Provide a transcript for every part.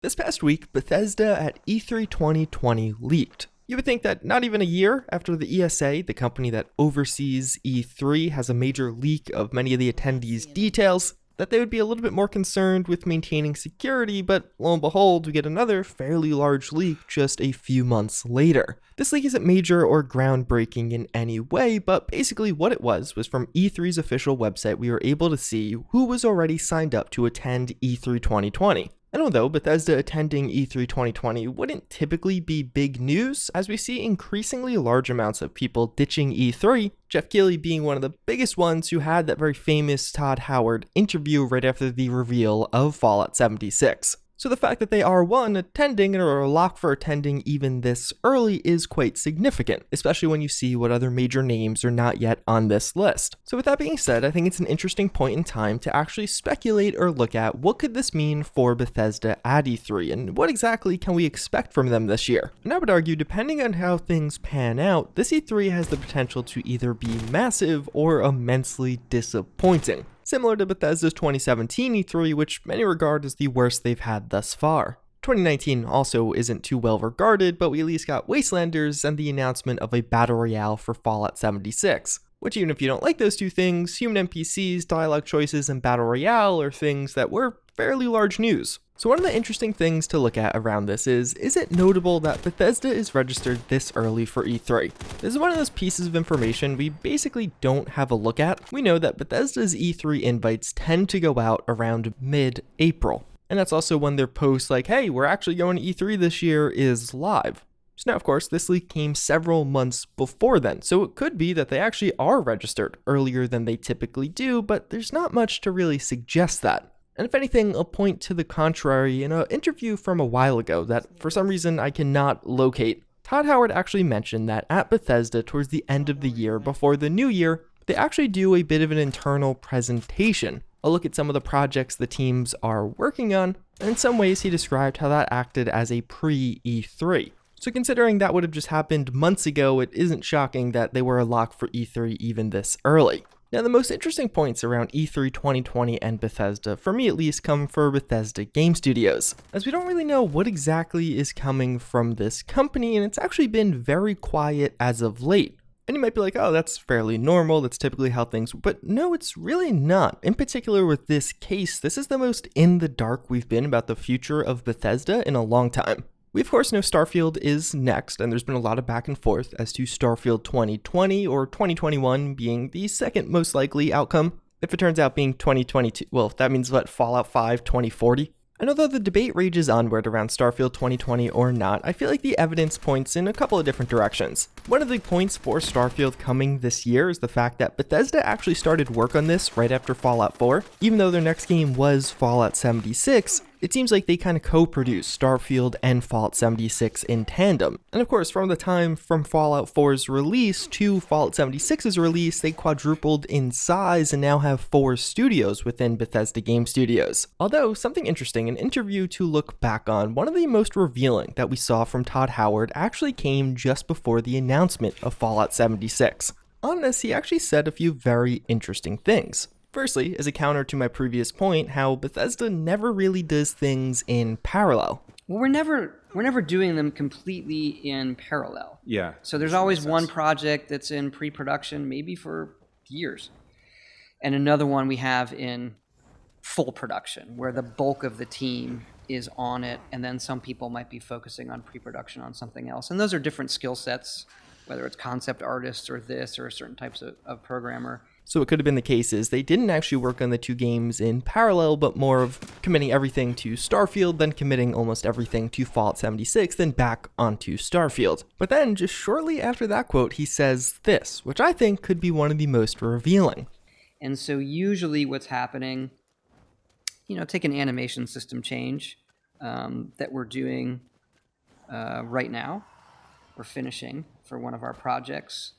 This past week, Bethesda at E3 2020 leaked. You would think that not even a year after the ESA, the company that oversees E3, has a major leak of many of the attendees' details, that they would be a little bit more concerned with maintaining security, but lo and behold, we get another fairly large leak just a few months later. This leak isn't major or groundbreaking in any way, but basically what it was from E3's official website we were able to see who was already signed up to attend E3 2020. And although Bethesda attending E3 2020 wouldn't typically be big news, as we see increasingly large amounts of people ditching E3, Jeff Keighley being one of the biggest ones who had that very famous Todd Howard interview right after the reveal of Fallout 76. So the fact that they are, one, attending or a lock for attending even this early is quite significant, especially when you see what other major names are not yet on this list. So with that being said, I think it's an interesting point in time to actually speculate or look at what could this mean for Bethesda at E3 and what exactly can we expect from them this year. And I would argue, depending on how things pan out, this E3 has the potential to either be massive or immensely disappointing. Similar to Bethesda's 2017 E3, which many regard as the worst they've had thus far. 2019 also isn't too well regarded, but we at least got Wastelanders and the announcement of a battle royale for Fallout 76. Which, even if you don't like those two things, human NPCs, dialogue choices, and battle royale are things that were fairly large news. So one of the interesting things to look at around this is it notable that Bethesda is registered this early for E3? This is one of those pieces of information we basically don't have a look at. We know that Bethesda's E3 invites tend to go out around mid-April. And that's also when their posts like, hey, we're actually going to E3 this year is live. So now, of course, this leak came several months before then, so it could be that they actually are registered earlier than they typically do, but there's not much to really suggest that. And if anything, a point to the contrary in an interview from a while ago that for some reason I cannot locate, Todd Howard actually mentioned that at Bethesda towards the end of the year before the new year, they actually do a bit of an internal presentation, a look at some of the projects the teams are working on, and in some ways he described how that acted as a pre-E3. So considering that would have just happened months ago, it isn't shocking that they were a lock for E3 even this early. Now, the most interesting points around E3 2020 and Bethesda, for me at least, come for Bethesda Game Studios, as we don't really know what exactly is coming from this company, and it's actually been very quiet as of late. And you might be like, oh, that's fairly normal, that's typically how things, but no, it's really not. In particular with this case, this is the most in the dark we've been about the future of Bethesda in a long time. We of course know Starfield is next, and there's been a lot of back and forth as to Starfield 2020 or 2021 being the second most likely outcome. If it turns out being 2022, well, that means what, Fallout 5 2040? And although the debate rages onward around Starfield 2020 or not, I feel like the evidence points in a couple of different directions. One of the points for Starfield coming this year is the fact that Bethesda actually started work on this right after Fallout 4. Even though their next game was Fallout 76, it seems like they kind of co-produced Starfield and Fallout 76 in tandem. And of course, from the time from Fallout 4's release to Fallout 76's release, they quadrupled in size and now have 4 studios within Bethesda Game Studios. Although, something interesting, an interview to look back on, one of the most revealing that we saw from Todd Howard actually came just before the announcement of Fallout 76. On this, he actually said a few very interesting things. Firstly, as a counter to my previous point, how Bethesda never really does things in parallel. Well, we're never doing them completely in parallel. Yeah. So there's always one project that's in pre-production, maybe for years, and another one we have in full production, where the bulk of the team is on it, and then some people might be focusing on pre-production on something else. And those are different skill sets, whether it's concept artists or this or certain types of programmer. So it could have been the case is they didn't actually work on the two games in parallel, but more of committing everything to Starfield, then committing almost everything to Fallout 76, then back onto Starfield. But then, just shortly after that quote, he says this, which I think could be one of the most revealing. And so usually what's happening, take an animation system change that we're doing right now. We're finishing for one of our projects.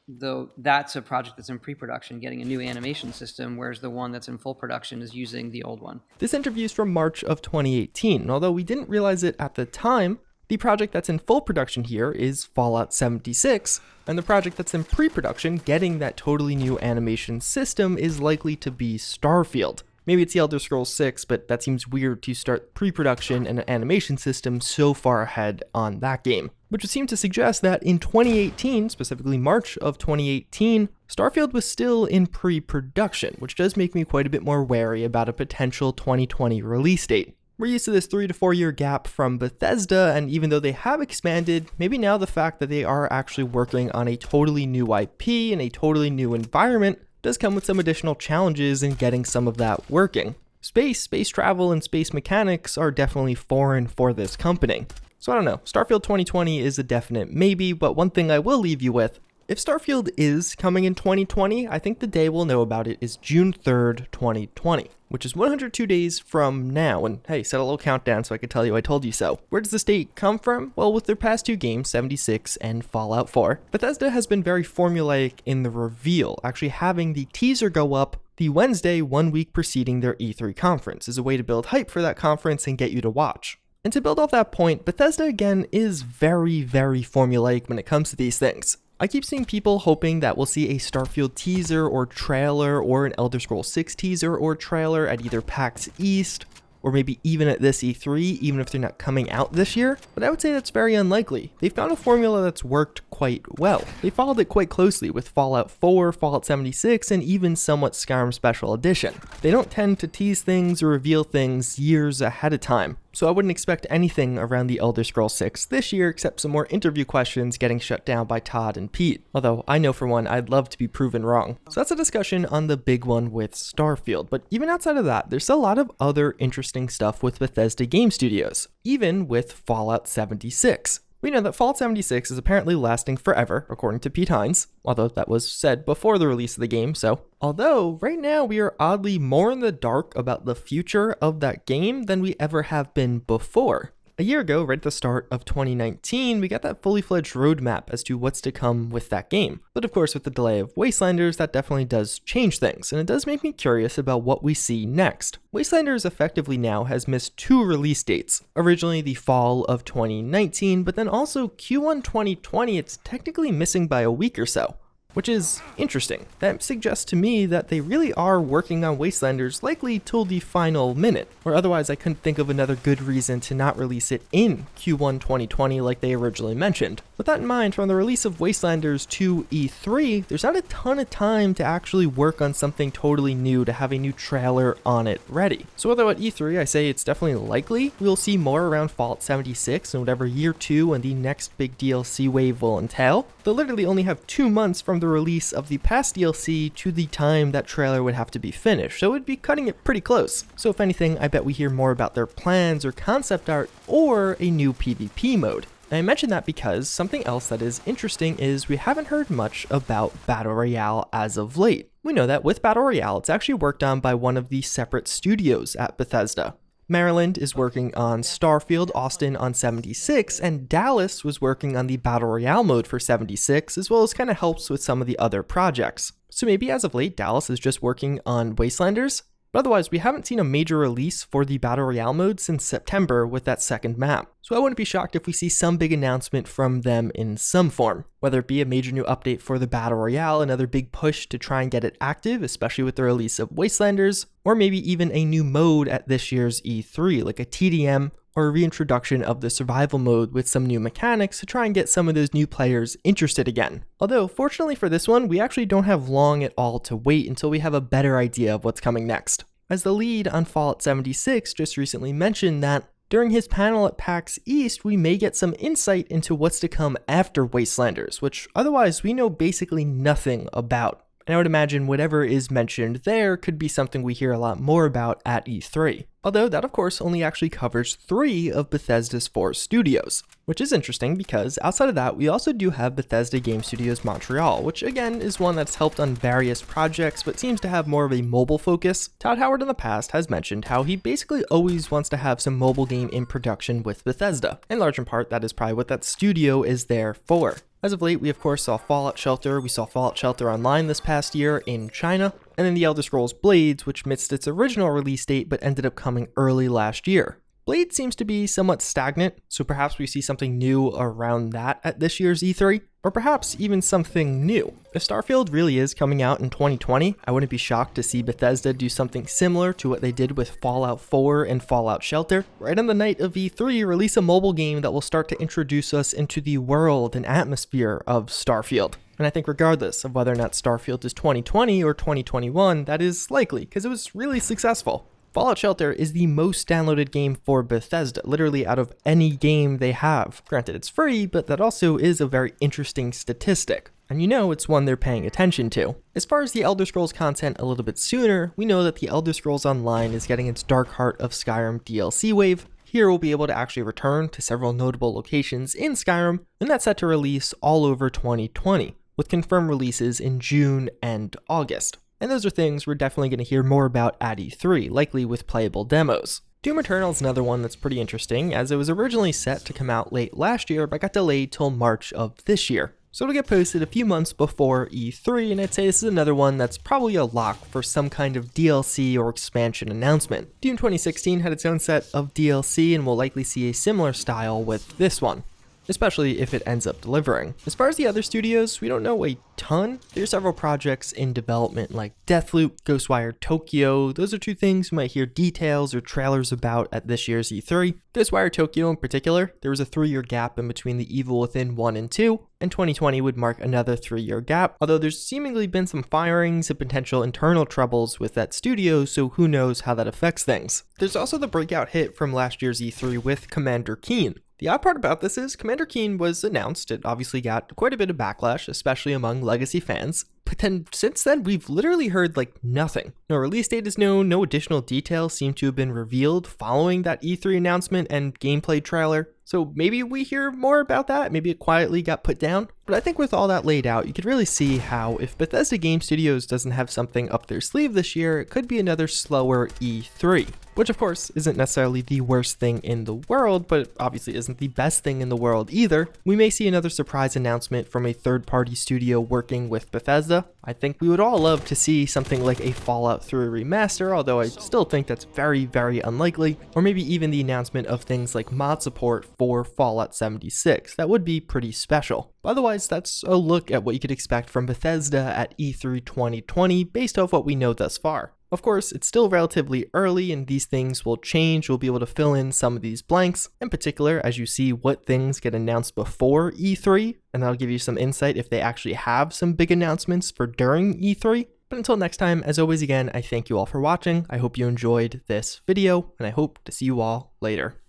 Though that's a project that's in pre-production, getting a new animation system, whereas the one that's in full production is using the old one. This interview is from March of 2018, and although we didn't realize it at the time, the project that's in full production here is Fallout 76, and the project that's in pre-production, getting that totally new animation system, is likely to be Starfield. Maybe it's the Elder Scrolls 6, but that seems weird to start pre-production and an animation system so far ahead on that game. Which would seem to suggest that in 2018, specifically March of 2018, Starfield was still in pre-production, which does make me quite a bit more wary about a potential 2020 release date. We're used to this 3 to 4 year gap from Bethesda, and even though they have expanded, maybe now the fact that they are actually working on a totally new IP and a totally new environment does come with some additional challenges in getting some of that working. Space travel, and space mechanics are definitely foreign for this company. So I don't know, Starfield 2020 is a definite maybe, but one thing I will leave you with, if Starfield is coming in 2020, I think the day we'll know about it is June 3rd, 2020, which is 102 days from now. And hey, set a little countdown so I could tell you I told you so. Where does this date come from? Well, with their past two games, 76 and Fallout 4, Bethesda has been very formulaic in the reveal, actually having the teaser go up the Wednesday 1 week preceding their E3 conference as a way to build hype for that conference and get you to watch. And to build off that point, Bethesda again is very formulaic when it comes to these things. I keep seeing people hoping that we'll see a Starfield teaser or trailer or an Elder Scrolls 6 teaser or trailer at either PAX East or maybe even at this E3, even if they're not coming out this year, but I would say that's very unlikely. They found a formula that's worked quite well. They followed it quite closely with Fallout 4, Fallout 76, and even somewhat Skyrim Special Edition. They don't tend to tease things or reveal things years ahead of time, so I wouldn't expect anything around the Elder Scrolls 6 this year except some more interview questions getting shut down by Todd and Pete, although I know for one I'd love to be proven wrong. So that's a discussion on the big one with Starfield, but even outside of that, there's still a lot of other interesting stuff with Bethesda Game Studios, even with Fallout 76. We know that Fallout 76 is apparently lasting forever, according to Pete Hines, although that was said before the release of the game, so. Although, right now we are oddly more in the dark about the future of that game than we ever have been before. A year ago, right at the start of 2019, we got that fully fledged roadmap as to what's to come with that game. But of course, with the delay of Wastelanders, that definitely does change things, and it does make me curious about what we see next. Wastelanders effectively now has missed two release dates. Originally the fall of 2019, but then also Q1 2020, it's technically missing by a week or so. Which is interesting. That suggests to me that they really are working on Wastelanders likely till the final minute, or otherwise I couldn't think of another good reason to not release it in Q1 2020 like they originally mentioned. With that in mind, from the release of Wastelanders to E3, there's not a ton of time to actually work on something totally new, to have a new trailer on it ready. So although at E3 I say it's definitely likely we'll see more around Fallout 76 and whatever year 2 and the next big DLC wave will entail, they'll literally only have 2 months from the release of the past DLC to the time that trailer would have to be finished, so it would be cutting it pretty close. So if anything, I bet we hear more about their plans or concept art or a new PvP mode. And I mention that because something else that is interesting is we haven't heard much about Battle Royale as of late. We know that with Battle Royale, it's actually worked on by one of the separate studios at Bethesda. Maryland is working on Starfield, Austin on 76, and Dallas was working on the Battle Royale mode for 76, as well as kind of helps with some of the other projects. So maybe as of late, Dallas is just working on Wastelanders, but otherwise we haven't seen a major release for the Battle Royale mode since September with that second map. So I wouldn't be shocked if we see some big announcement from them in some form, whether it be a major new update for the Battle Royale, another big push to try and get it active, especially with the release of Wastelanders, or maybe even a new mode at this year's E3, like a TDM, or a reintroduction of the survival mode with some new mechanics to try and get some of those new players interested again. Although, fortunately for this one, we actually don't have long at all to wait until we have a better idea of what's coming next. As the lead on Fallout 76 just recently mentioned that during his panel at PAX East, we may get some insight into what's to come after Wastelanders, which otherwise we know basically nothing about. And I would imagine whatever is mentioned there could be something we hear a lot more about at E3. Although that of course only actually covers 3 of Bethesda's 4 studios, which is interesting because outside of that we also do have Bethesda Game Studios Montreal, which again is one that's helped on various projects but seems to have more of a mobile focus. Todd Howard in the past has mentioned how he basically always wants to have some mobile game in production with Bethesda. In large in part that is probably what that studio is there for. As of late, we of course saw Fallout Shelter, we saw Fallout Shelter Online this past year in China, and then the Elder Scrolls Blades, which missed its original release date but ended up coming early last year. Blade seems to be somewhat stagnant, so perhaps we see something new around that at this year's E3, or perhaps even something new. If Starfield really is coming out in 2020, I wouldn't be shocked to see Bethesda do something similar to what they did with Fallout 4 and Fallout Shelter. Right on the night of E3, release a mobile game that will start to introduce us into the world and atmosphere of Starfield. And I think regardless of whether or not Starfield is 2020 or 2021, that is likely, because it was really successful. Fallout Shelter is the most downloaded game for Bethesda, literally out of any game they have. Granted, it's free, but that also is a very interesting statistic. And you know it's one they're paying attention to. As far as the Elder Scrolls content a little bit sooner, we know that the Elder Scrolls Online is getting its Dark Heart of Skyrim DLC wave. Here we'll be able to actually return to several notable locations in Skyrim, and that's set to release all over 2020, with confirmed releases in June and August. And those are things we're definitely going to hear more about at E3, likely with playable demos. Doom Eternal is another one that's pretty interesting, as it was originally set to come out late last year, but got delayed till March of this year. So it'll get posted a few months before E3, and I'd say this is another one that's probably a lock for some kind of DLC or expansion announcement. Doom 2016 had its own set of DLC, and we'll likely see a similar style with this one, especially if it ends up delivering. As far as the other studios, we don't know a ton. There are several projects in development like Deathloop, Ghostwire Tokyo. Those are two things you might hear details or trailers about at this year's E3. Ghostwire Tokyo in particular, there was a 3-year gap in between The Evil Within 1 and 2, and 2020 would mark another 3-year gap, although there's seemingly been some firings and potential internal troubles with that studio, so who knows how that affects things. There's also the breakout hit from last year's E3 with Commander Keen. The odd part about this is Commander Keen was announced. It obviously got quite a bit of backlash, especially among legacy fans. But then since then, we've literally heard nothing. No release date is known, no additional details seem to have been revealed following that E3 announcement and gameplay trailer. So maybe we hear more about that, maybe it quietly got put down. But I think with all that laid out, you could really see how if Bethesda Game Studios doesn't have something up their sleeve this year, it could be another slower E3. Which of course isn't necessarily the worst thing in the world, but obviously isn't the best thing in the world either. We may see another surprise announcement from a third-party studio working with Bethesda. I think we would all love to see something like a Fallout 3 remaster, although I still think that's very, very unlikely. Or maybe even the announcement of things like mod support for Fallout 76. That would be pretty special. But otherwise, that's a look at what you could expect from Bethesda at E3 2020 based off what we know thus far. Of course, it's still relatively early and these things will change. We'll be able to fill in some of these blanks, in particular as you see what things get announced before E3, and that'll give you some insight if they actually have some big announcements for during E3. But until next time, as always again, I thank you all for watching. I hope you enjoyed this video, and I hope to see you all later.